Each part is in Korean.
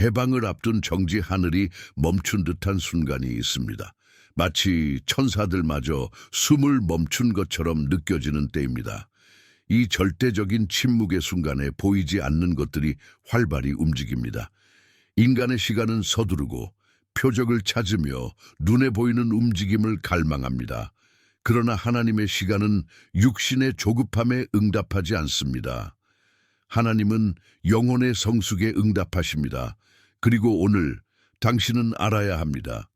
해방을 앞둔 정지 하늘이 멈춘 듯한 순간이 있습니다. 마치 천사들마저 숨을 멈춘 것처럼 느껴지는 때입니다. 이 절대적인 침묵의 순간에 보이지 않는 것들이 활발히 움직입니다. 인간의 시간은 서두르고 표적을 찾으며 눈에 보이는 움직임을 갈망합니다. 그러나 하나님의 시간은 육신의 조급함에 응답하지 않습니다. 하나님은 영혼의 성숙에 응답하십니다. 그리고 오늘 당신은 알아야 합니다.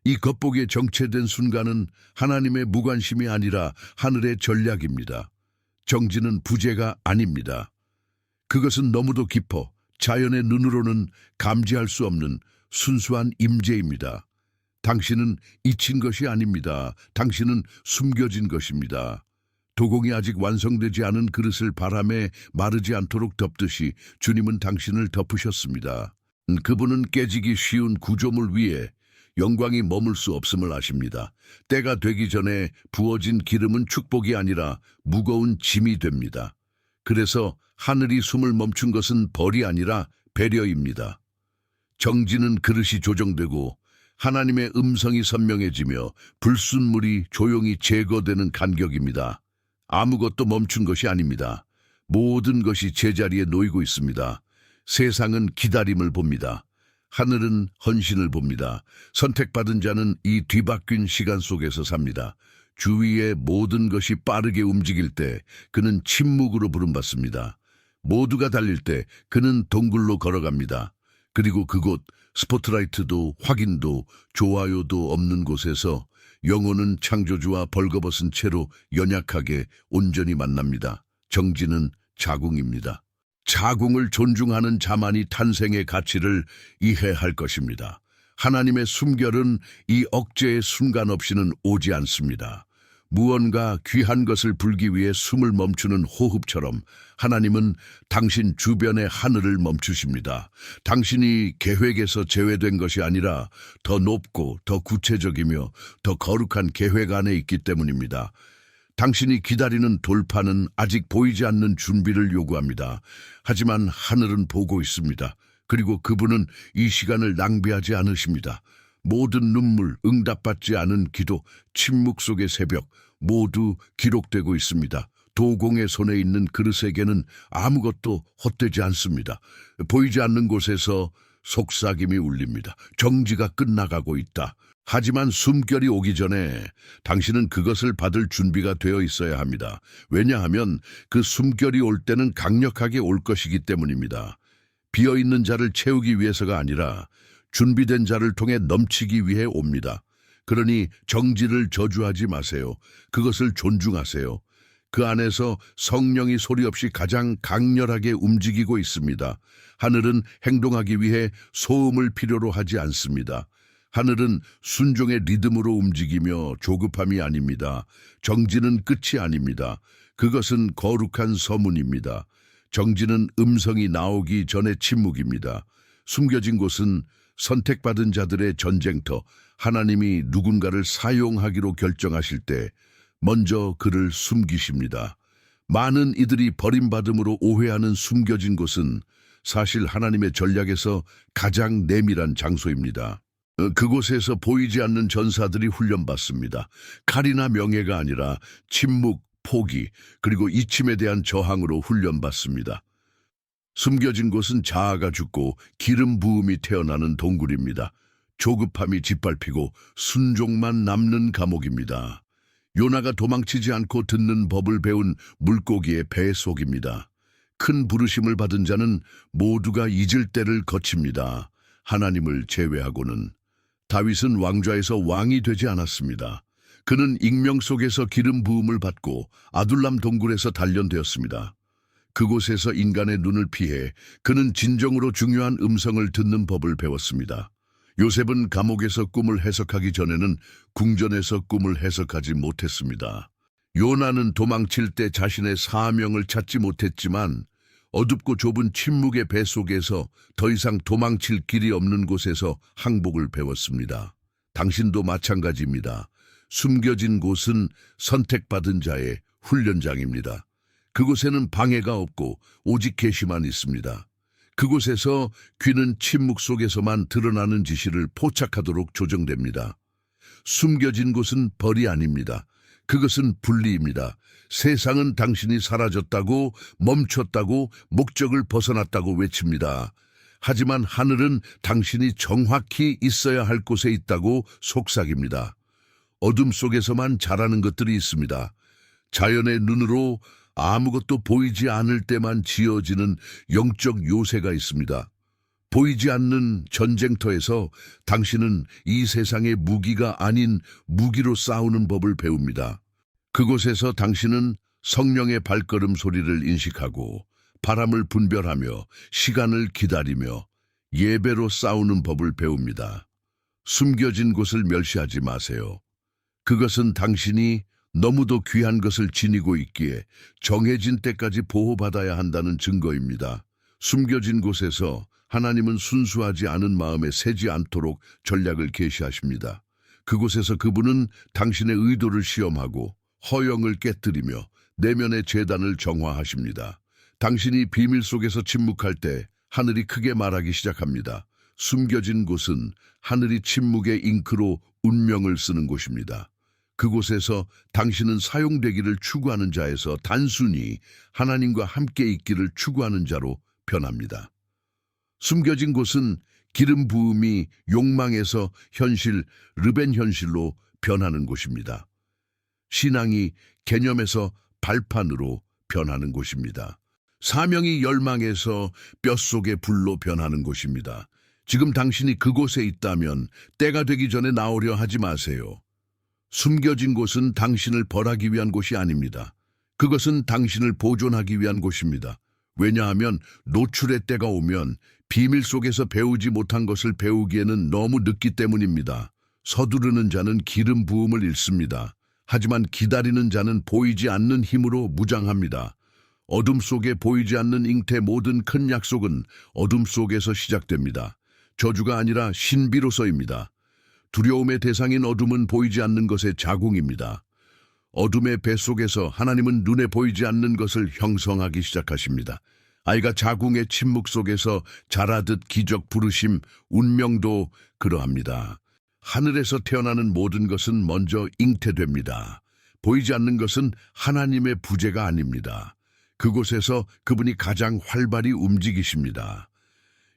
이 겉보기에 정체된 순간은 하나님의 무관심이 아니라 하늘의 전략입니다. 정지는 부재가 아닙니다. 그것은 너무도 깊어 자연의 눈으로는 감지할 수 없는 순수한 임재입니다. 당신은 잊힌 것이 아닙니다. 당신은 숨겨진 것입니다. 도공이 아직 완성되지 않은 그릇을 바람에 마르지 않도록 덮듯이 주님은 당신을 덮으셨습니다. 그분은 깨지기 쉬운 구조물 위에 영광이 머물 수 없음을 아십니다. 때가 되기 전에 부어진 기름은 축복이 아니라 무거운 짐이 됩니다. 그래서 하늘이 숨을 멈춘 것은 벌이 아니라 배려입니다. 정지는 그릇이 조정되고 하나님의 음성이 선명해지며 불순물이 조용히 제거되는 간격입니다. 아무것도 멈춘 것이 아닙니다. 모든 것이 제자리에 놓이고 있습니다. 세상은 기다림을 봅니다. 하늘은 헌신을 봅니다. 선택받은 자는 이 뒤바뀐 시간 속에서 삽니다. 주위의 모든 것이 빠르게 움직일 때 그는 침묵으로 부름받습니다. 모두가 달릴 때 그는 동굴로 걸어갑니다. 그리고 그곳 스포트라이트도 확인도 좋아요도 없는 곳에서 영혼은 창조주와 벌거벗은 채로 연약하게 온전히 만납니다. 정지는 자궁입니다. 자궁을 존중하는 자만이 탄생의 가치를 이해할 것입니다. 하나님의 숨결은 이 억제의 순간 없이는 오지 않습니다. 무언가 귀한 것을 불기 위해 숨을 멈추는 호흡처럼 하나님은 당신 주변의 하늘을 멈추십니다. 당신이 계획에서 제외된 것이 아니라 더 높고 더 구체적이며 더 거룩한 계획 안에 있기 때문입니다. 당신이 기다리는 돌파는 아직 보이지 않는 준비를 요구합니다. 하지만 하늘은 보고 있습니다. 그리고 그분은 이 시간을 낭비하지 않으십니다. 모든 눈물, 응답받지 않은 기도, 침묵 속의 새벽 모두 기록되고 있습니다. 도공의 손에 있는 그릇에게는 아무것도 헛되지 않습니다. 보이지 않는 곳에서 속삭임이 울립니다. 정지가 끝나가고 있다. 하지만 숨결이 오기 전에 당신은 그것을 받을 준비가 되어 있어야 합니다. 왜냐하면 그 숨결이 올 때는 강력하게 올 것이기 때문입니다. 비어있는 자를 채우기 위해서가 아니라 준비된 자를 통해 넘치기 위해 옵니다. 그러니 정지를 저주하지 마세요. 그것을 존중하세요. 그 안에서 성령이 소리 없이 가장 강렬하게 움직이고 있습니다. 하늘은 행동하기 위해 소음을 필요로 하지 않습니다. 하늘은 순종의 리듬으로 움직이며 조급함이 아닙니다. 정지는 끝이 아닙니다. 그것은 거룩한 서문입니다. 정지는 음성이 나오기 전의 침묵입니다. 숨겨진 곳은 선택받은 자들의 전쟁터, 하나님이 누군가를 사용하기로 결정하실 때 먼저 그를 숨기십니다. 많은 이들이 버림받음으로 오해하는 숨겨진 곳은 사실 하나님의 전략에서 가장 내밀한 장소입니다. 그곳에서 보이지 않는 전사들이 훈련받습니다. 칼이나 명예가 아니라 침묵, 포기, 그리고 이침에 대한 저항으로 훈련받습니다. 숨겨진 곳은 자아가 죽고 기름 부음이 태어나는 동굴입니다. 조급함이 짓밟히고 순종만 남는 감옥입니다. 요나가 도망치지 않고 듣는 법을 배운 물고기의 배 속입니다. 큰 부르심을 받은 자는 모두가 잊을 때를 거칩니다. 하나님을 제외하고는. 다윗은 왕좌에서 왕이 되지 않았습니다. 그는 익명 속에서 기름 부음을 받고 아둘람 동굴에서 단련되었습니다. 그곳에서 인간의 눈을 피해 그는 진정으로 중요한 음성을 듣는 법을 배웠습니다. 요셉은 감옥에서 꿈을 해석하기 전에는 궁전에서 꿈을 해석하지 못했습니다. 요나는 도망칠 때 자신의 사명을 찾지 못했지만 어둡고 좁은 침묵의 배 속에서 더 이상 도망칠 길이 없는 곳에서 항복을 배웠습니다. 당신도 마찬가지입니다. 숨겨진 곳은 선택받은 자의 훈련장입니다. 그곳에는 방해가 없고 오직 계시만 있습니다. 그곳에서 귀는 침묵 속에서만 드러나는 지시를 포착하도록 조정됩니다. 숨겨진 곳은 벌이 아닙니다. 그것은 분리입니다. 세상은 당신이 사라졌다고, 멈췄다고, 목적을 벗어났다고 외칩니다. 하지만 하늘은 당신이 정확히 있어야 할 곳에 있다고 속삭입니다. 어둠 속에서만 자라는 것들이 있습니다. 자연의 눈으로 아무것도 보이지 않을 때만 지어지는 영적 요새가 있습니다. 보이지 않는 전쟁터에서 당신은 이 세상의 무기가 아닌 무기로 싸우는 법을 배웁니다. 그곳에서 당신은 성령의 발걸음 소리를 인식하고 바람을 분별하며 시간을 기다리며 예배로 싸우는 법을 배웁니다. 숨겨진 곳을 멸시하지 마세요. 그것은 당신이 너무도 귀한 것을 지니고 있기에 정해진 때까지 보호받아야 한다는 증거입니다. 숨겨진 곳에서 하나님은 순수하지 않은 마음에 새지 않도록 전략을 계시하십니다. 그곳에서 그분은 당신의 의도를 시험하고 허영을 깨뜨리며 내면의 재단을 정화하십니다. 당신이 비밀 속에서 침묵할 때 하늘이 크게 말하기 시작합니다. 숨겨진 곳은 하늘이 침묵의 잉크로 운명을 쓰는 곳입니다. 그곳에서 당신은 사용되기를 추구하는 자에서 단순히 하나님과 함께 있기를 추구하는 자로 변합니다. 숨겨진 곳은 기름 부음이 욕망에서 현실, 르벤 현실로 변하는 곳입니다. 신앙이 개념에서 발판으로 변하는 곳입니다. 사명이 열망에서 뼛속의 불로 변하는 곳입니다. 지금 당신이 그곳에 있다면 때가 되기 전에 나오려 하지 마세요. 숨겨진 곳은 당신을 벌하기 위한 곳이 아닙니다. 그것은 당신을 보존하기 위한 곳입니다. 왜냐하면 노출의 때가 오면 비밀 속에서 배우지 못한 것을 배우기에는 너무 늦기 때문입니다. 서두르는 자는 기름 부음을 잃습니다. 하지만 기다리는 자는 보이지 않는 힘으로 무장합니다. 어둠 속에 보이지 않는 잉태 모든 큰 약속은 어둠 속에서 시작됩니다. 저주가 아니라 신비로서입니다. 두려움의 대상인 어둠은 보이지 않는 것의 자궁입니다. 어둠의 뱃속에서 하나님은 눈에 보이지 않는 것을 형성하기 시작하십니다. 아이가 자궁의 침묵 속에서 자라듯 기적 부르심, 운명도 그러합니다. 하늘에서 태어나는 모든 것은 먼저 잉태됩니다. 보이지 않는 것은 하나님의 부재가 아닙니다. 그곳에서 그분이 가장 활발히 움직이십니다.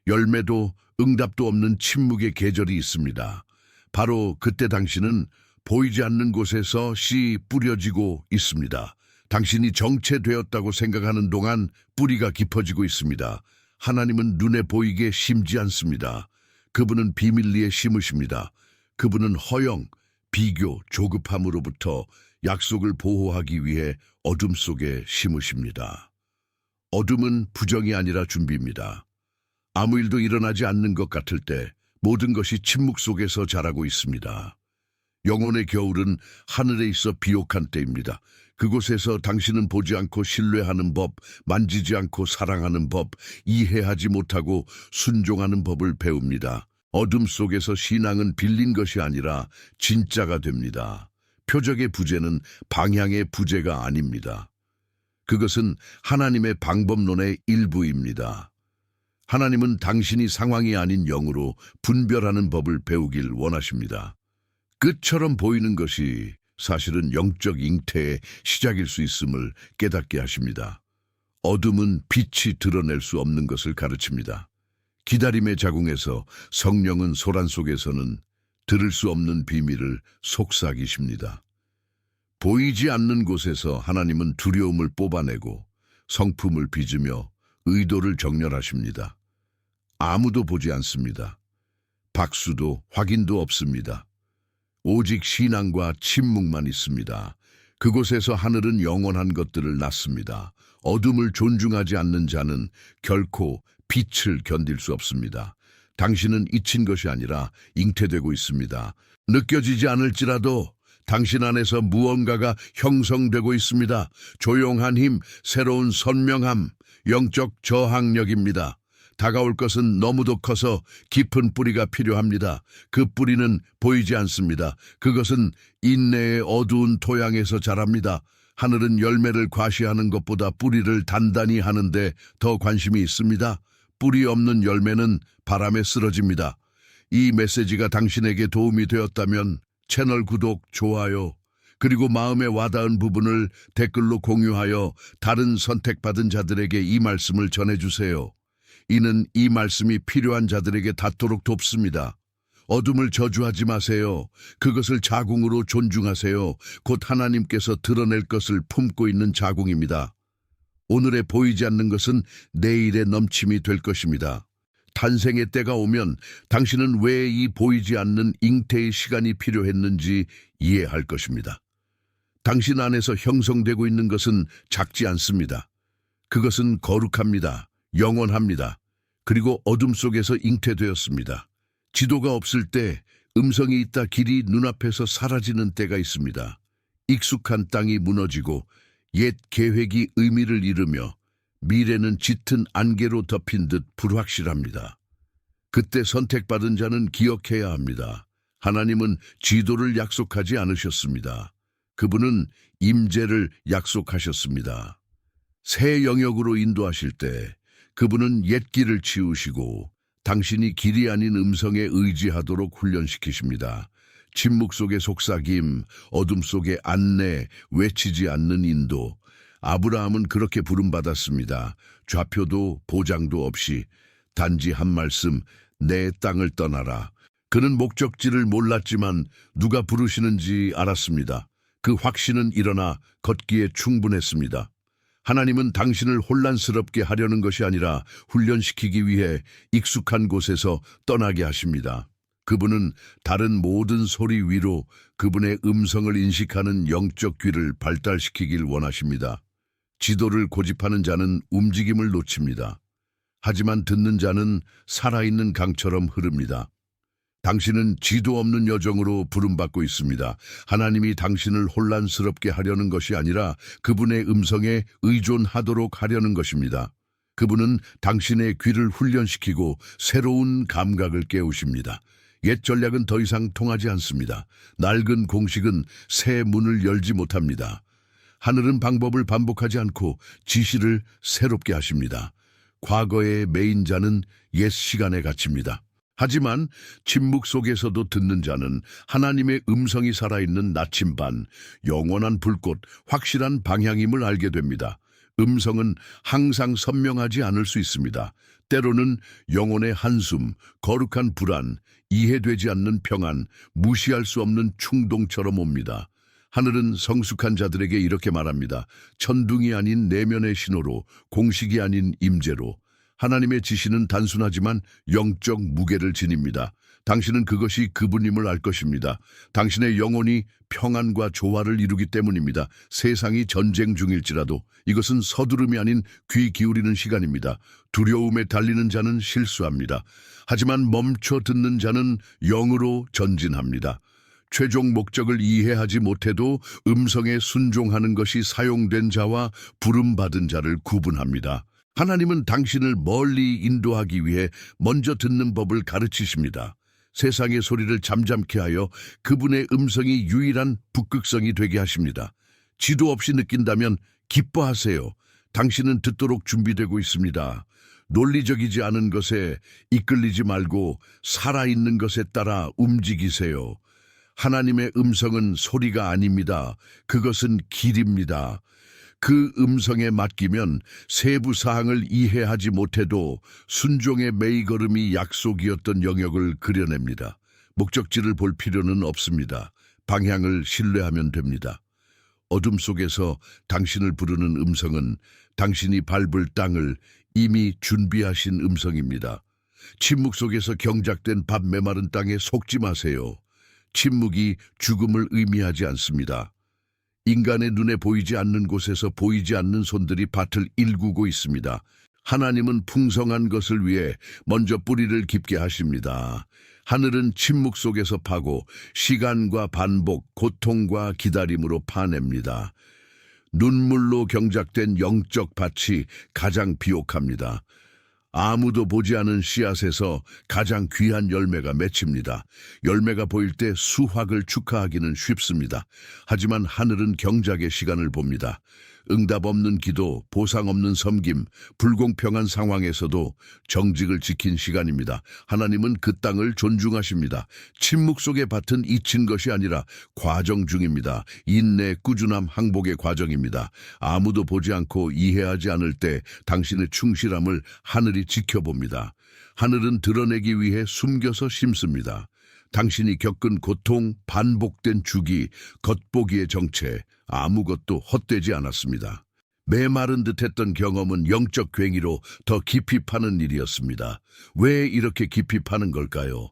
열매도 응답도 없는 침묵의 계절이 있습니다. 바로 그때 당신은 보이지 않는 곳에서 씨 뿌려지고 있습니다. 당신이 정체되었다고 생각하는 동안 뿌리가 깊어지고 있습니다. 하나님은 눈에 보이게 심지 않습니다. 그분은 비밀리에 심으십니다. 그분은 허영, 비교, 조급함으로부터 약속을 보호하기 위해 어둠 속에 심으십니다. 어둠은 부정이 아니라 준비입니다. 아무 일도 일어나지 않는 것 같을 때 모든 것이 침묵 속에서 자라고 있습니다. 영혼의 겨울은 하늘에 있어 비옥한 때입니다. 그곳에서 당신은 보지 않고 신뢰하는 법, 만지지 않고 사랑하는 법, 이해하지 못하고 순종하는 법을 배웁니다. 어둠 속에서 신앙은 빌린 것이 아니라 진짜가 됩니다. 표적의 부재는 방향의 부재가 아닙니다. 그것은 하나님의 방법론의 일부입니다. 하나님은 당신이 상황이 아닌 영으로 분별하는 법을 배우길 원하십니다. 끝처럼 보이는 것이 사실은 영적 잉태의 시작일 수 있음을 깨닫게 하십니다. 어둠은 빛이 드러낼 수 없는 것을 가르칩니다. 기다림의 자궁에서 성령은 소란 속에서는 들을 수 없는 비밀을 속삭이십니다. 보이지 않는 곳에서 하나님은 두려움을 뽑아내고 성품을 빚으며 의도를 정렬하십니다. 아무도 보지 않습니다. 박수도 확인도 없습니다. 오직 신앙과 침묵만 있습니다. 그곳에서 하늘은 영원한 것들을 낳습니다. 어둠을 존중하지 않는 자는 결코 빛을 견딜 수 없습니다. 당신은 잊힌 것이 아니라 잉태되고 있습니다. 느껴지지 않을지라도 당신 안에서 무언가가 형성되고 있습니다. 조용한 힘, 새로운 선명함, 영적 저항력입니다. 다가올 것은 너무도 커서 깊은 뿌리가 필요합니다. 그 뿌리는 보이지 않습니다. 그것은 인내의 어두운 토양에서 자랍니다. 하늘은 열매를 과시하는 것보다 뿌리를 단단히 하는데 더 관심이 있습니다. 뿌리 없는 열매는 바람에 쓰러집니다. 이 메시지가 당신에게 도움이 되었다면 채널 구독, 좋아요, 그리고 마음에 와닿은 부분을 댓글로 공유하여 다른 선택받은 자들에게 이 말씀을 전해주세요. 이는 이 말씀이 필요한 자들에게 닿도록 돕습니다. 어둠을 저주하지 마세요. 그것을 자궁으로 존중하세요. 곧 하나님께서 드러낼 것을 품고 있는 자궁입니다. 오늘에 보이지 않는 것은 내일의 넘침이 될 것입니다. 탄생의 때가 오면 당신은 왜 이 보이지 않는 잉태의 시간이 필요했는지 이해할 것입니다. 당신 안에서 형성되고 있는 것은 작지 않습니다. 그것은 거룩합니다. 영원합니다. 그리고 어둠 속에서 잉태되었습니다. 지도가 없을 때 음성이 있다 길이 눈앞에서 사라지는 때가 있습니다. 익숙한 땅이 무너지고 옛 계획이 의미를 잃으며 미래는 짙은 안개로 덮인 듯 불확실합니다. 그때 선택받은 자는 기억해야 합니다. 하나님은 지도를 약속하지 않으셨습니다. 그분은 임재를 약속하셨습니다. 새 영역으로 인도하실 때 그분은 옛 길을 치우시고 당신이 길이 아닌 음성에 의지하도록 훈련시키십니다. 침묵 속의 속삭임, 어둠 속의 안내, 외치지 않는 인도. 아브라함은 그렇게 부름받았습니다. 좌표도 보장도 없이 단지 한 말씀, 내 땅을 떠나라. 그는 목적지를 몰랐지만 누가 부르시는지 알았습니다. 그 확신은 일어나 걷기에 충분했습니다. 하나님은 당신을 혼란스럽게 하려는 것이 아니라 훈련시키기 위해 익숙한 곳에서 떠나게 하십니다. 그분은 다른 모든 소리 위로 그분의 음성을 인식하는 영적 귀를 발달시키길 원하십니다. 지도를 고집하는 자는 움직임을 놓칩니다. 하지만 듣는 자는 살아있는 강처럼 흐릅니다. 당신은 지도 없는 여정으로 부름받고 있습니다. 하나님이 당신을 혼란스럽게 하려는 것이 아니라 그분의 음성에 의존하도록 하려는 것입니다. 그분은 당신의 귀를 훈련시키고 새로운 감각을 깨우십니다. 옛 전략은 더 이상 통하지 않습니다. 낡은 공식은 새 문을 열지 못합니다. 하늘은 방법을 반복하지 않고 지시를 새롭게 하십니다. 과거의 메인자는 옛 시간에 갇힙니다. 하지만 침묵 속에서도 듣는 자는 하나님의 음성이 살아있는 나침반, 영원한 불꽃, 확실한 방향임을 알게 됩니다. 음성은 항상 선명하지 않을 수 있습니다. 때로는 영혼의 한숨, 거룩한 불안, 이해되지 않는 평안, 무시할 수 없는 충동처럼 옵니다. 하늘은 성숙한 자들에게 이렇게 말합니다. 천둥이 아닌 내면의 신호로, 공식이 아닌 임재로. 하나님의 지시는 단순하지만 영적 무게를 지닙니다. 당신은 그것이 그분임을 알 것입니다. 당신의 영혼이 평안과 조화를 이루기 때문입니다. 세상이 전쟁 중일지라도 이것은 서두름이 아닌 귀 기울이는 시간입니다. 두려움에 달리는 자는 실수합니다. 하지만 멈춰 듣는 자는 영으로 전진합니다. 최종 목적을 이해하지 못해도 음성에 순종하는 것이 사용된 자와 부름받은 자를 구분합니다. 하나님은 당신을 멀리 인도하기 위해 먼저 듣는 법을 가르치십니다. 세상의 소리를 잠잠케 하여 그분의 음성이 유일한 북극성이 되게 하십니다. 지도 없이 느낀다면 기뻐하세요. 당신은 듣도록 준비되고 있습니다. 논리적이지 않은 것에 이끌리지 말고 살아있는 것에 따라 움직이세요. 하나님의 음성은 소리가 아닙니다. 그것은 길입니다. 그 음성에 맡기면 세부 사항을 이해하지 못해도 순종의 메이걸음이 약속이었던 영역을 그려냅니다. 목적지를 볼 필요는 없습니다. 방향을 신뢰하면 됩니다. 어둠 속에서 당신을 부르는 음성은 당신이 밟을 땅을 이미 준비하신 음성입니다. 침묵 속에서 경작된 밥 메마른 땅에 속지 마세요. 침묵이 죽음을 의미하지 않습니다. 인간의 눈에 보이지 않는 곳에서 보이지 않는 손들이 밭을 일구고 있습니다. 하나님은 풍성한 것을 위해 먼저 뿌리를 깊게 하십니다. 하늘은 침묵 속에서 파고 시간과 반복, 고통과 기다림으로 파냅니다. 눈물로 경작된 영적 밭이 가장 비옥합니다. 아무도 보지 않은 씨앗에서 가장 귀한 열매가 맺힙니다. 열매가 보일 때 수확을 축하하기는 쉽습니다. 하지만 하늘은 경작의 시간을 봅니다. 응답 없는 기도, 보상 없는 섬김, 불공평한 상황에서도 정직을 지킨 시간입니다. 하나님은 그 땅을 존중하십니다. 침묵 속의 밭은 잊힌 것이 아니라 과정 중입니다. 인내, 꾸준함, 항복의 과정입니다. 아무도 보지 않고 이해하지 않을 때 당신의 충실함을 하늘이 지켜봅니다. 하늘은 드러내기 위해 숨겨서 심습니다. 당신이 겪은 고통, 반복된 주기, 겉보기의 정체, 아무것도 헛되지 않았습니다. 메마른 듯했던 경험은 영적 괭이로 더 깊이 파는 일이었습니다. 왜 이렇게 깊이 파는 걸까요?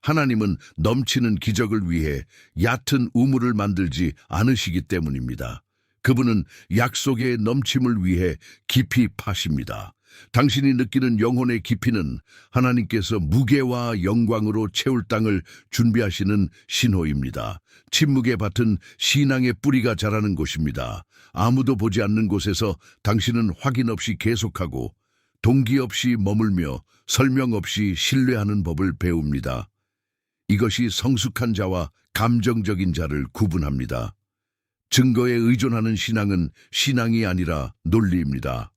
하나님은 넘치는 기적을 위해 얕은 우물을 만들지 않으시기 때문입니다. 그분은 약속의 넘침을 위해 깊이 파십니다. 당신이 느끼는 영혼의 깊이는 하나님께서 무게와 영광으로 채울 땅을 준비하시는 신호입니다. 침묵의 밭은 신앙의 뿌리가 자라는 곳입니다. 아무도 보지 않는 곳에서 당신은 확인 없이 계속하고 동기 없이 머물며 설명 없이 신뢰하는 법을 배웁니다. 이것이 성숙한 자와 감정적인 자를 구분합니다. 증거에 의존하는 신앙은 신앙이 아니라 논리입니다.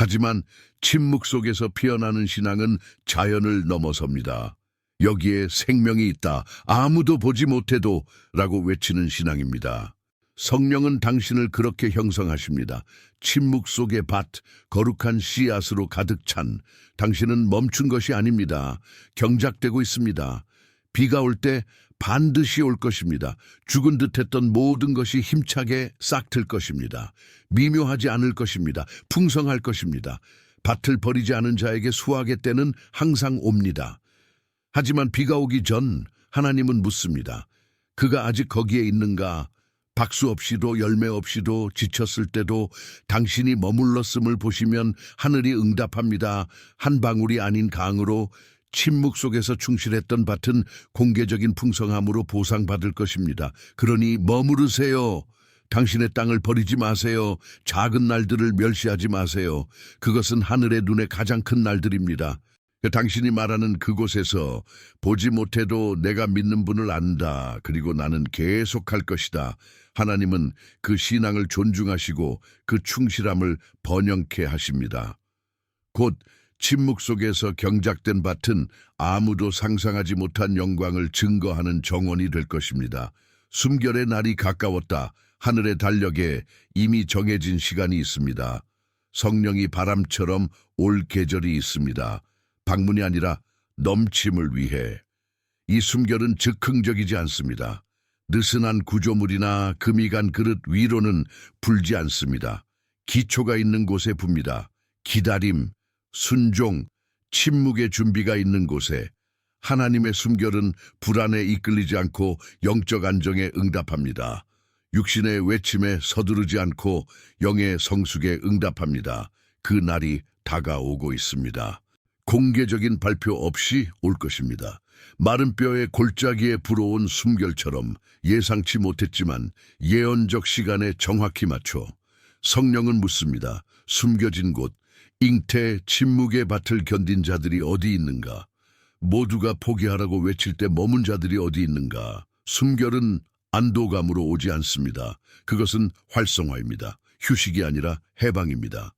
하지만 침묵 속에서 피어나는 신앙은 자연을 넘어섭니다. 여기에 생명이 있다. 아무도 보지 못해도 라고 외치는 신앙입니다. 성령은 당신을 그렇게 형성하십니다. 침묵 속의 밭, 거룩한 씨앗으로 가득 찬 당신은 멈춘 것이 아닙니다. 경작되고 있습니다. 비가 올 때 반드시 올 것입니다. 죽은 듯했던 모든 것이 힘차게 싹틀 것입니다. 미묘하지 않을 것입니다. 풍성할 것입니다. 밭을 버리지 않은 자에게 수확의 때는 항상 옵니다. 하지만 비가 오기 전 하나님은 묻습니다. 그가 아직 거기에 있는가? 박수 없이도 열매 없이도 지쳤을 때도 당신이 머물렀음을 보시면 하늘이 응답합니다. 한 방울이 아닌 강으로 침묵 속에서 충실했던 밭은 공개적인 풍성함으로 보상받을 것입니다. 그러니 머무르세요. 당신의 땅을 버리지 마세요. 작은 날들을 멸시하지 마세요. 그것은 하늘의 눈에 가장 큰 날들입니다. 당신이 말하는 그곳에서 보지 못해도 내가 믿는 분을 안다. 그리고 나는 계속할 것이다. 하나님은 그 신앙을 존중하시고 그 충실함을 번영케 하십니다. 곧 침묵 속에서 경작된 밭은 아무도 상상하지 못한 영광을 증거하는 정원이 될 것입니다. 숨결의 날이 가까웠다. 하늘의 달력에 이미 정해진 시간이 있습니다. 성령이 바람처럼 올 계절이 있습니다. 방문이 아니라 넘침을 위해. 이 숨결은 즉흥적이지 않습니다. 느슨한 구조물이나 금이 간 그릇 위로는 불지 않습니다. 기초가 있는 곳에 붑니다. 기다림, 순종, 침묵의 준비가 있는 곳에 하나님의 숨결은 불안에 이끌리지 않고 영적 안정에 응답합니다. 육신의 외침에 서두르지 않고 영의 성숙에 응답합니다. 그 날이 다가오고 있습니다. 공개적인 발표 없이 올 것입니다. 마른 뼈의 골짜기에 불어온 숨결처럼 예상치 못했지만 예언적 시간에 정확히 맞춰 성령은 묻습니다. 숨겨진 곳, 잉태 침묵의 밭을 견딘 자들이 어디 있는가? 모두가 포기하라고 외칠 때 머문 자들이 어디 있는가? 숨결은 안도감으로 오지 않습니다. 그것은 활성화입니다. 휴식이 아니라 해방입니다.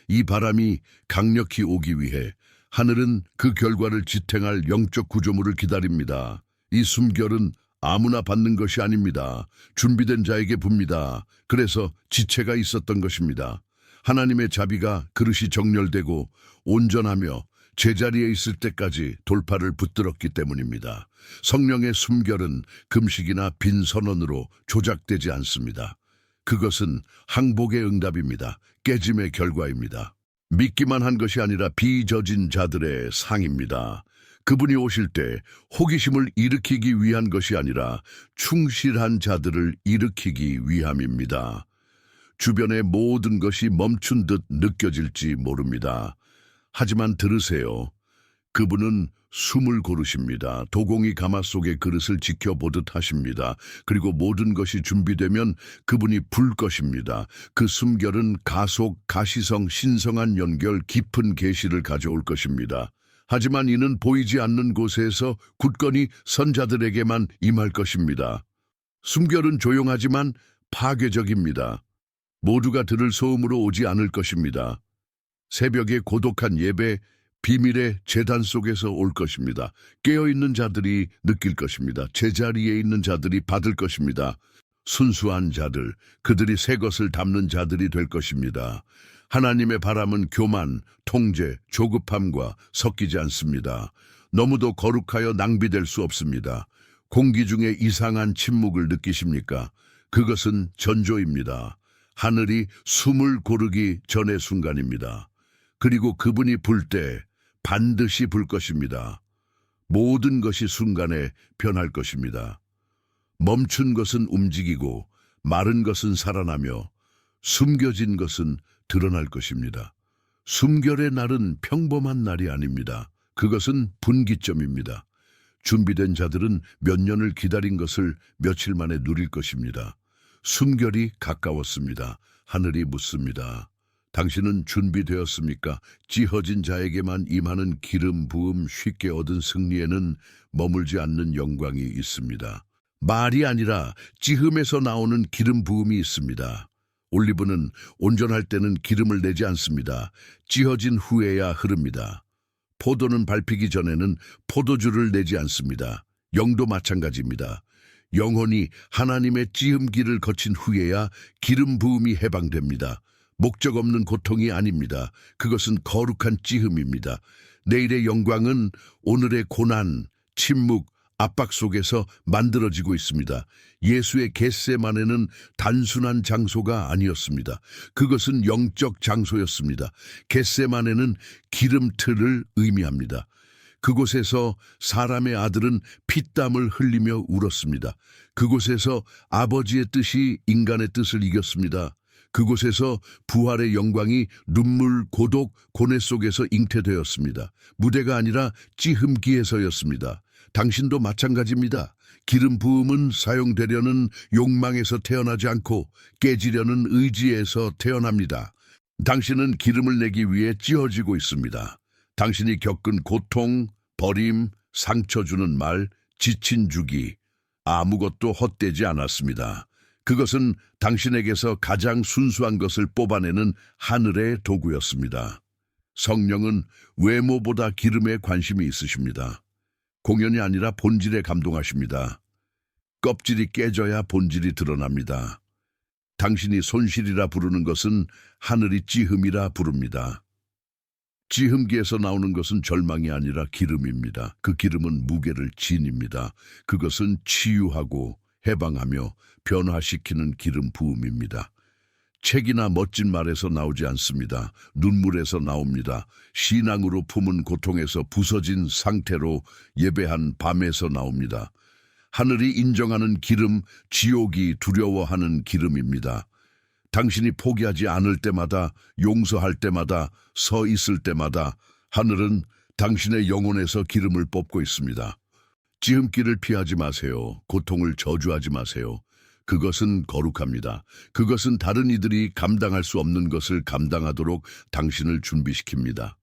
이 바람이 강력히 오기 위해 하늘은 그 결과를 지탱할 영적 구조물을 기다립니다. 이 숨결은 아무나 받는 것이 아닙니다. 준비된 자에게 붑니다. 그래서 지체가 있었던 것입니다. 하나님의 자비가 그릇이 정렬되고 온전하며 제자리에 있을 때까지 돌파를 붙들었기 때문입니다. 성령의 숨결은 금식이나 빈 선언으로 조작되지 않습니다. 그것은 항복의 응답입니다. 깨짐의 결과입니다. 믿기만 한 것이 아니라 빚어진 자들의 상입니다. 그분이 오실 때 호기심을 일으키기 위한 것이 아니라 충실한 자들을 일으키기 위함입니다. 주변의 모든 것이 멈춘 듯 느껴질지 모릅니다. 하지만 들으세요. 그분은 숨을 고르십니다. 도공이 가마 속의 그릇을 지켜보듯 하십니다. 그리고 모든 것이 준비되면 그분이 불 것입니다. 그 숨결은 가속, 가시성, 신성한 연결, 깊은 계시를 가져올 것입니다. 하지만 이는 보이지 않는 곳에서 굳건히 선자들에게만 임할 것입니다. 숨결은 조용하지만 파괴적입니다. 모두가 들을 소음으로 오지 않을 것입니다. 새벽의 고독한 예배, 비밀의 제단 속에서 올 것입니다. 깨어있는 자들이 느낄 것입니다. 제자리에 있는 자들이 받을 것입니다. 순수한 자들, 그들이 새 것을 담는 자들이 될 것입니다. 하나님의 바람은 교만, 통제, 조급함과 섞이지 않습니다. 너무도 거룩하여 낭비될 수 없습니다. 공기 중에 이상한 침묵을 느끼십니까? 그것은 전조입니다. 하늘이 숨을 고르기 전의 순간입니다. 그리고 그분이 불 때 반드시 불 것입니다. 모든 것이 순간에 변할 것입니다. 멈춘 것은 움직이고 마른 것은 살아나며 숨겨진 것은 드러날 것입니다. 숨결의 날은 평범한 날이 아닙니다. 그것은 분기점입니다. 준비된 자들은 몇 년을 기다린 것을 며칠 만에 누릴 것입니다. 숨결이 가까웠습니다. 하늘이 묻습니다. 당신은 준비되었습니까? 찌허진 자에게만 임하는 기름 부음, 쉽게 얻은 승리에는 머물지 않는 영광이 있습니다. 말이 아니라 찌흠에서 나오는 기름 부음이 있습니다. 올리브는 온전할 때는 기름을 내지 않습니다. 찌어진 후에야 흐릅니다. 포도는 밟히기 전에는 포도주를 내지 않습니다. 영도 마찬가지입니다. 영혼이 하나님의 찌음기를 거친 후에야 기름 부음이 해방됩니다. 목적 없는 고통이 아닙니다. 그것은 거룩한 찌흠입니다. 내일의 영광은 오늘의 고난, 침묵, 압박 속에서 만들어지고 있습니다. 예수의 겟세마네는 단순한 장소가 아니었습니다. 그것은 영적 장소였습니다. 겟세마네는 기름틀을 의미합니다. 그곳에서 사람의 아들은 피땀을 흘리며 울었습니다. 그곳에서 아버지의 뜻이 인간의 뜻을 이겼습니다. 그곳에서 부활의 영광이 눈물, 고독, 고뇌 속에서 잉태되었습니다. 무대가 아니라 찌흠기에서였습니다. 당신도 마찬가지입니다. 기름 부음은 사용되려는 욕망에서 태어나지 않고 깨지려는 의지에서 태어납니다. 당신은 기름을 내기 위해 찌어지고 있습니다. 당신이 겪은 고통, 버림, 상처 주는 말, 지친 주기, 아무것도 헛되지 않았습니다. 그것은 당신에게서 가장 순수한 것을 뽑아내는 하늘의 도구였습니다. 성령은 외모보다 기름에 관심이 있으십니다. 공연이 아니라 본질에 감동하십니다. 껍질이 깨져야 본질이 드러납니다. 당신이 손실이라 부르는 것은 하늘이 찌흠이라 부릅니다. 찌흠기에서 나오는 것은 절망이 아니라 기름입니다. 그 기름은 무게를 지닙니다. 그것은 치유하고 해방하며 변화시키는 기름 부음입니다. 책이나 멋진 말에서 나오지 않습니다. 눈물에서 나옵니다. 신앙으로 품은 고통에서 부서진 상태로 예배한 밤에서 나옵니다. 하늘이 인정하는 기름, 지옥이 두려워하는 기름입니다. 당신이 포기하지 않을 때마다, 용서할 때마다, 서 있을 때마다 하늘은 당신의 영혼에서 기름을 뽑고 있습니다. 찌흠기를 피하지 마세요. 고통을 저주하지 마세요. 그것은 거룩합니다. 그것은 다른 이들이 감당할 수 없는 것을 감당하도록 당신을 준비시킵니다.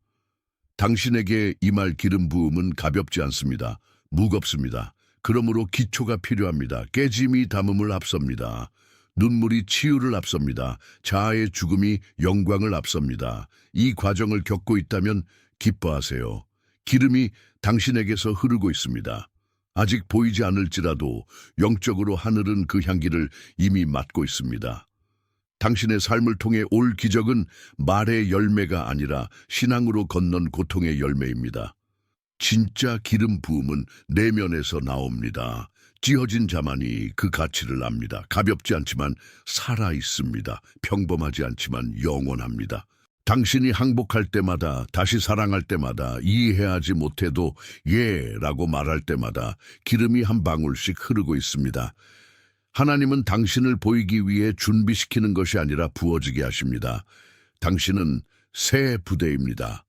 당신에게 임할 기름 부음은 가볍지 않습니다. 무겁습니다. 그러므로 기초가 필요합니다. 깨짐이 담음을 앞섭니다. 눈물이 치유를 앞섭니다. 자아의 죽음이 영광을 앞섭니다. 이 과정을 겪고 있다면 기뻐하세요. 기름이 당신에게서 흐르고 있습니다. 아직 보이지 않을지라도 영적으로 하늘은 그 향기를 이미 맡고 있습니다. 당신의 삶을 통해 올 기적은 말의 열매가 아니라 신앙으로 건넌 고통의 열매입니다. 진짜 기름 부음은 내면에서 나옵니다. 찌어진 자만이 그 가치를 압니다. 가볍지 않지만 살아 있습니다. 평범하지 않지만 영원합니다. 당신이 항복할 때마다, 다시 사랑할 때마다, 이해하지 못해도 예라고 말할 때마다 기름이 한 방울씩 흐르고 있습니다. 하나님은 당신을 보이기 위해 준비시키는 것이 아니라 부어지게 하십니다. 당신은 새 부대입니다.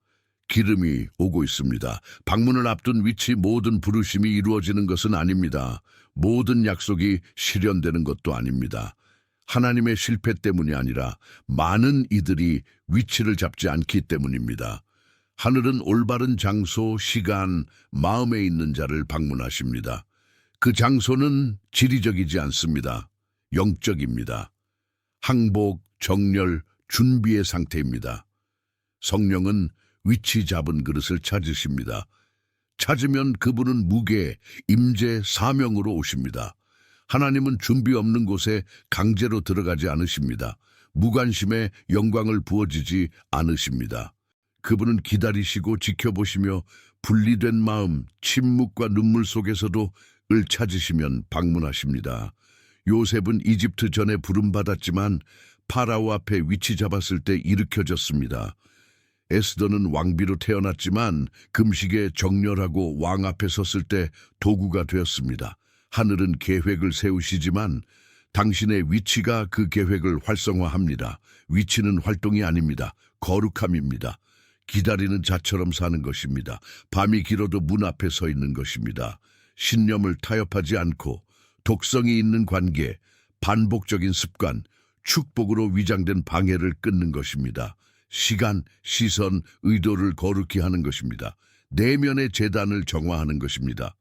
기름이 오고 있습니다. 방문을 앞둔 위치 모든 부르심이 이루어지는 것은 아닙니다. 모든 약속이 실현되는 것도 아닙니다. 하나님의 실패 때문이 아니라 많은 이들이 위치를 잡지 않기 때문입니다. 하늘은 올바른 장소, 시간, 마음에 있는 자를 방문하십니다. 그 장소는 지리적이지 않습니다. 영적입니다. 항복, 정렬, 준비의 상태입니다. 성령은 위치 잡은 그릇을 찾으십니다. 찾으면 그분은 무게, 임재, 사명으로 오십니다. 하나님은 준비 없는 곳에 강제로 들어가지 않으십니다. 무관심에 영광을 부어지지 않으십니다. 그분은 기다리시고 지켜보시며 분리된 마음, 침묵과 눈물 속에서도 을 찾으시면 방문하십니다. 요셉은 이집트 전에 부름받았지만 파라오 앞에 위치 잡았을 때 일으켜졌습니다. 에스더는 왕비로 태어났지만 금식에 정렬하고 왕 앞에 섰을 때 도구가 되었습니다. 하늘은 계획을 세우시지만 당신의 위치가 그 계획을 활성화합니다. 위치는 활동이 아닙니다. 거룩함입니다. 기다리는 자처럼 사는 것입니다. 밤이 길어도 문 앞에 서 있는 것입니다. 신념을 타협하지 않고 독성이 있는 관계, 반복적인 습관, 축복으로 위장된 방해를 끊는 것입니다. 시간, 시선, 의도를 거룩히 하는 것입니다. 내면의 재단을 정화하는 것입니다.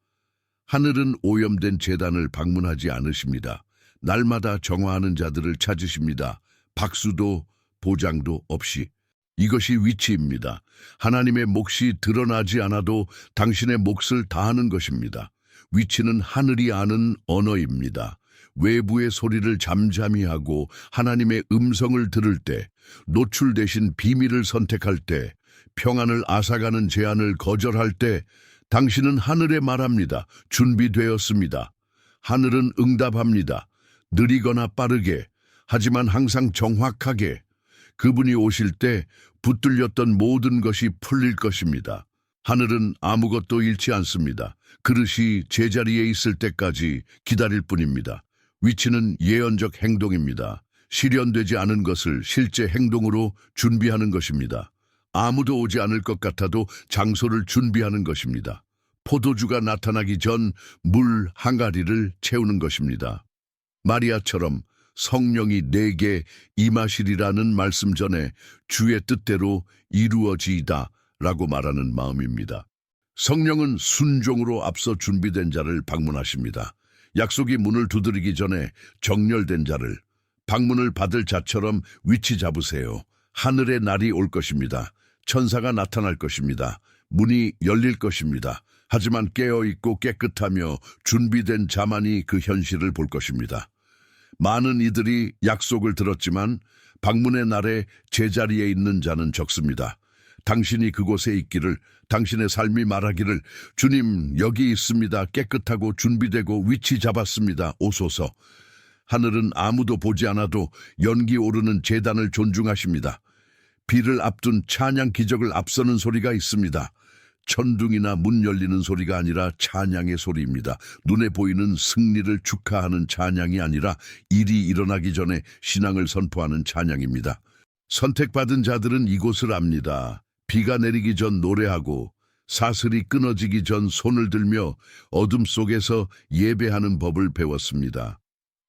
하늘은 오염된 재단을 방문하지 않으십니다. 날마다 정화하는 자들을 찾으십니다. 박수도 보장도 없이. 이것이 위치입니다. 하나님의 몫이 드러나지 않아도 당신의 몫을 다하는 것입니다. 위치는 하늘이 아는 언어입니다. 외부의 소리를 잠잠히 하고 하나님의 음성을 들을 때, 노출되신 비밀을 선택할 때, 평안을 앗아가는 제안을 거절할 때 당신은 하늘에 말합니다. 준비되었습니다. 하늘은 응답합니다. 느리거나 빠르게, 하지만 항상 정확하게. 그분이 오실 때 붙들렸던 모든 것이 풀릴 것입니다. 하늘은 아무것도 잃지 않습니다. 그릇이 제자리에 있을 때까지 기다릴 뿐입니다. 위치는 예언적 행동입니다. 실현되지 않은 것을 실제 행동으로 준비하는 것입니다. 아무도 오지 않을 것 같아도 장소를 준비하는 것입니다. 포도주가 나타나기 전 물 항아리를 채우는 것입니다. 마리아처럼 성령이 내게 임하시리라는 말씀 전에 주의 뜻대로 이루어지이다 라고 말하는 마음입니다. 성령은 순종으로 앞서 준비된 자를 방문하십니다. 약속이 문을 두드리기 전에 정렬된 자를, 방문을 받을 자처럼 위치 잡으세요. 하늘의 날이 올 것입니다. 천사가 나타날 것입니다. 문이 열릴 것입니다. 하지만 깨어있고 깨끗하며 준비된 자만이 그 현실을 볼 것입니다. 많은 이들이 약속을 들었지만 방문의 날에 제자리에 있는 자는 적습니다. 당신이 그곳에 있기를, 당신의 삶이 말하기를, 주님 여기 있습니다. 깨끗하고 준비되고 위치 잡았습니다. 오소서. 하늘은 아무도 보지 않아도 연기 오르는 제단을 존중하십니다. 비를 앞둔 찬양 기적을 앞서는 소리가 있습니다. 천둥이나 문 열리는 소리가 아니라 찬양의 소리입니다. 눈에 보이는 승리를 축하하는 찬양이 아니라 일이 일어나기 전에 신앙을 선포하는 찬양입니다. 선택받은 자들은 이곳을 압니다. 비가 내리기 전 노래하고 사슬이 끊어지기 전 손을 들며 어둠 속에서 예배하는 법을 배웠습니다.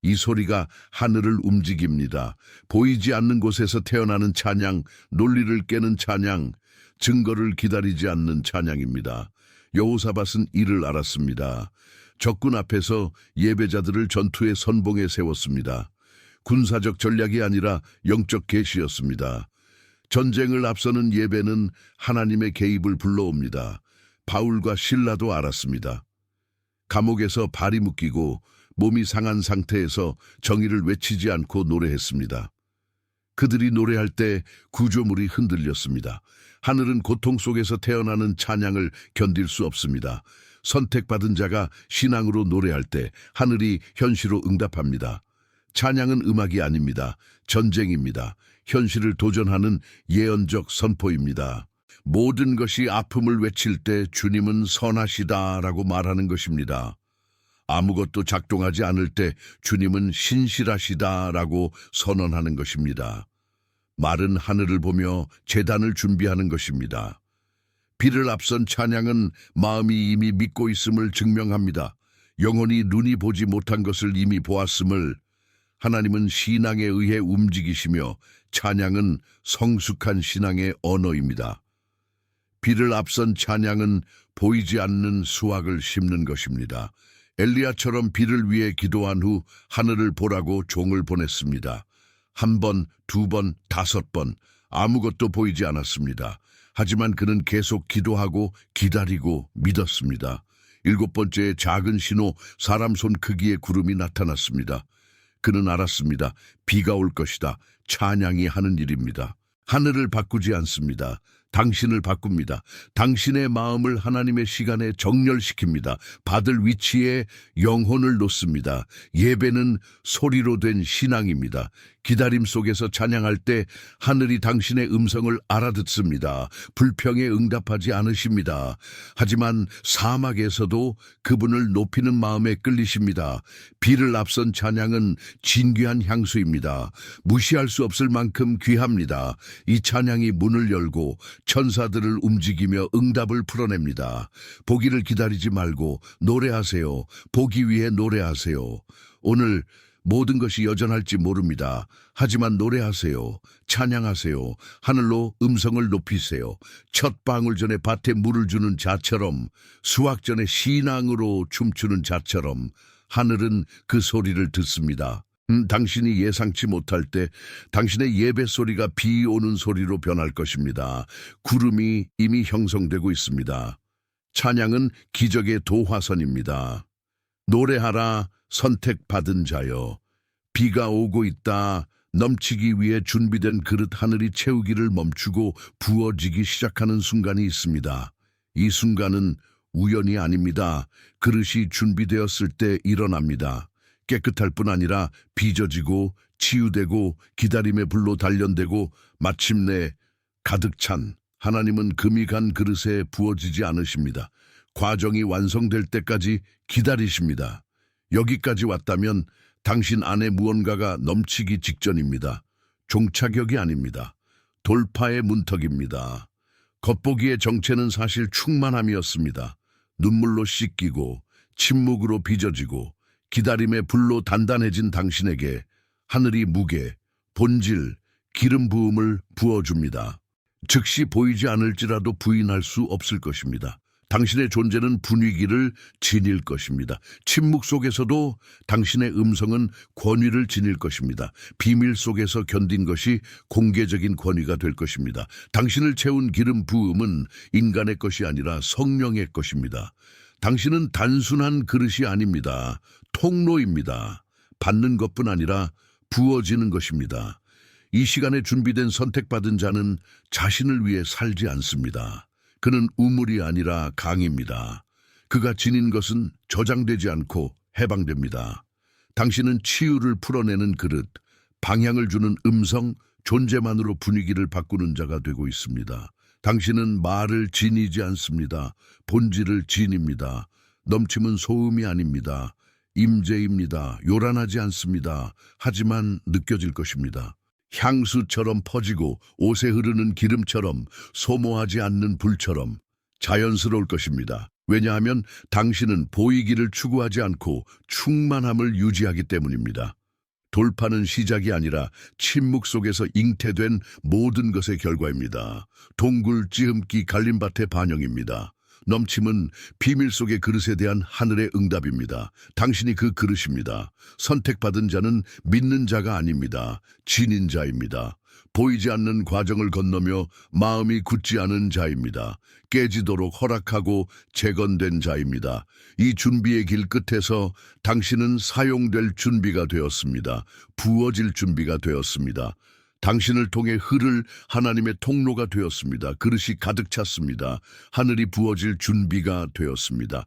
이 소리가 하늘을 움직입니다. 보이지 않는 곳에서 태어나는 찬양, 논리를 깨는 찬양, 증거를 기다리지 않는 찬양입니다. 여호사밧은 이를 알았습니다. 적군 앞에서 예배자들을 전투의 선봉에 세웠습니다. 군사적 전략이 아니라 영적 계시였습니다. 전쟁을 앞서는 예배는 하나님의 개입을 불러옵니다. 바울과 실라도 알았습니다. 감옥에서 발이 묶이고 몸이 상한 상태에서 정의를 외치지 않고 노래했습니다. 그들이 노래할 때 구조물이 흔들렸습니다. 하늘은 고통 속에서 태어나는 찬양을 견딜 수 없습니다. 선택받은 자가 신앙으로 노래할 때 하늘이 현시로 응답합니다. 찬양은 음악이 아닙니다. 전쟁입니다. 현실을 도전하는 예언적 선포입니다. 모든 것이 아픔을 외칠 때 주님은 선하시다라고 말하는 것입니다. 아무것도 작동하지 않을 때 주님은 신실하시다라고 선언하는 것입니다. 마른 하늘을 보며 제단을 준비하는 것입니다. 비를 앞선 찬양은 마음이 이미 믿고 있음을 증명합니다. 영혼이 눈이 보지 못한 것을 이미 보았음을. 하나님은 신앙에 의해 움직이시며 찬양은 성숙한 신앙의 언어입니다. 비를 앞선 찬양은 보이지 않는 수확을 심는 것입니다. 엘리야처럼 비를 위해 기도한 후 하늘을 보라고 종을 보냈습니다. 한 번, 두 번, 5번 아무것도 보이지 않았습니다. 하지만 그는 계속 기도하고 기다리고 믿었습니다. 7번째의 작은 신호, 사람 손 크기의 구름이 나타났습니다. 그는 알았습니다. 비가 올 것이다. 찬양이 하는 일입니다. 하늘을 바꾸지 않습니다. 당신을 바꿉니다. 당신의 마음을 하나님의 시간에 정렬시킵니다. 받을 위치에 영혼을 놓습니다. 예배는 소리로 된 신앙입니다. 기다림 속에서 찬양할 때 하늘이 당신의 음성을 알아듣습니다. 불평에 응답하지 않으십니다. 하지만 사막에서도 그분을 높이는 마음에 끌리십니다. 비를 앞선 찬양은 진귀한 향수입니다. 무시할 수 없을 만큼 귀합니다. 이 찬양이 문을 열고 천사들을 움직이며 응답을 풀어냅니다. 보기를 기다리지 말고 노래하세요. 보기 위해 노래하세요. 오늘 모든 것이 여전할지 모릅니다. 하지만 노래하세요. 찬양하세요. 하늘로 음성을 높이세요. 첫 방울 전에 밭에 물을 주는 자처럼, 수확 전에 신앙으로 춤추는 자처럼 하늘은 그 소리를 듣습니다. 당신이 예상치 못할 때 당신의 예배 소리가 비 오는 소리로 변할 것입니다. 구름이 이미 형성되고 있습니다. 찬양은 기적의 도화선입니다. 노래하라, 선택받은 자여. 비가 오고 있다. 넘치기 위해 준비된 그릇 하늘이 채우기를 멈추고 부어지기 시작하는 순간이 있습니다. 이 순간은 우연이 아닙니다. 그릇이 준비되었을 때 일어납니다. 깨끗할 뿐 아니라 빚어지고 치유되고 기다림의 불로 단련되고 마침내 가득 찬, 하나님은 금이 간 그릇에 부어지지 않으십니다. 과정이 완성될 때까지 기다리십니다. 여기까지 왔다면 당신 안에 무언가가 넘치기 직전입니다. 종착역이 아닙니다. 돌파의 문턱입니다. 겉보기의 정체는 사실 충만함이었습니다. 눈물로 씻기고 침묵으로 빚어지고 기다림의 불로 단단해진 당신에게 하늘이 무게, 본질, 기름 부음을 부어줍니다. 즉시 보이지 않을지라도 부인할 수 없을 것입니다. 당신의 존재는 분위기를 지닐 것입니다. 침묵 속에서도 당신의 음성은 권위를 지닐 것입니다. 비밀 속에서 견딘 것이 공개적인 권위가 될 것입니다. 당신을 채운 기름 부음은 인간의 것이 아니라 성령의 것입니다. 당신은 단순한 그릇이 아닙니다. 통로입니다. 받는 것뿐 아니라 부어지는 것입니다. 이 시간에 준비된 선택받은 자는 자신을 위해 살지 않습니다. 그는 우물이 아니라 강입니다. 그가 지닌 것은 저장되지 않고 해방됩니다. 당신은 치유를 풀어내는 그릇, 방향을 주는 음성, 존재만으로 분위기를 바꾸는 자가 되고 있습니다. 당신은 말을 지니지 않습니다. 본질을 지닙니다. 넘침은 소음이 아닙니다. 임재입니다. 요란하지 않습니다. 하지만 느껴질 것입니다. 향수처럼 퍼지고 옷에 흐르는 기름처럼 소모하지 않는 불처럼 자연스러울 것입니다. 왜냐하면 당신은 보이기를 추구하지 않고 충만함을 유지하기 때문입니다. 돌파는 시작이 아니라 침묵 속에서 잉태된 모든 것의 결과입니다. 동굴, 찌흠기, 갈림밭의 반영입니다. 넘침은 비밀 속의 그릇에 대한 하늘의 응답입니다. 당신이 그 그릇입니다. 선택받은 자는 믿는 자가 아닙니다. 지닌 자입니다. 보이지 않는 과정을 건너며 마음이 굳지 않은 자입니다. 깨지도록 허락하고 재건된 자입니다. 이 준비의 길 끝에서 당신은 사용될 준비가 되었습니다. 부어질 준비가 되었습니다. 당신을 통해 흐를 하나님의 통로가 되었습니다. 그릇이 가득 찼습니다. 하늘이 부어질 준비가 되었습니다.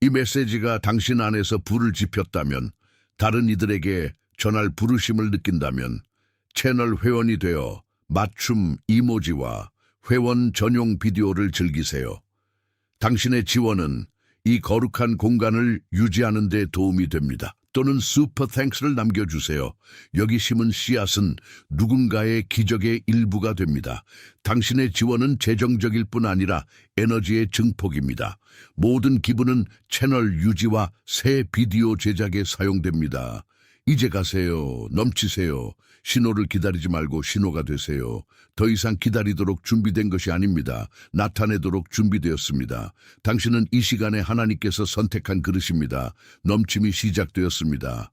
이 메시지가 당신 안에서 불을 지폈다면, 다른 이들에게 전할 부르심을 느낀다면 채널 회원이 되어 맞춤 이모지와 회원 전용 비디오를 즐기세요. 당신의 지원은 이 거룩한 공간을 유지하는 데 도움이 됩니다. 또는 슈퍼 땡스를 남겨주세요. 여기 심은 씨앗은 누군가의 기적의 일부가 됩니다. 당신의 지원은 재정적일 뿐 아니라 에너지의 증폭입니다. 모든 기부는 채널 유지와 새 비디오 제작에 사용됩니다. 이제 가세요. 넘치세요. 신호를 기다리지 말고 신호가 되세요. 더 이상 기다리도록 준비된 것이 아닙니다. 나타내도록 준비되었습니다. 당신은 이 시간에 하나님께서 선택한 그릇입니다. 넘침이 시작되었습니다.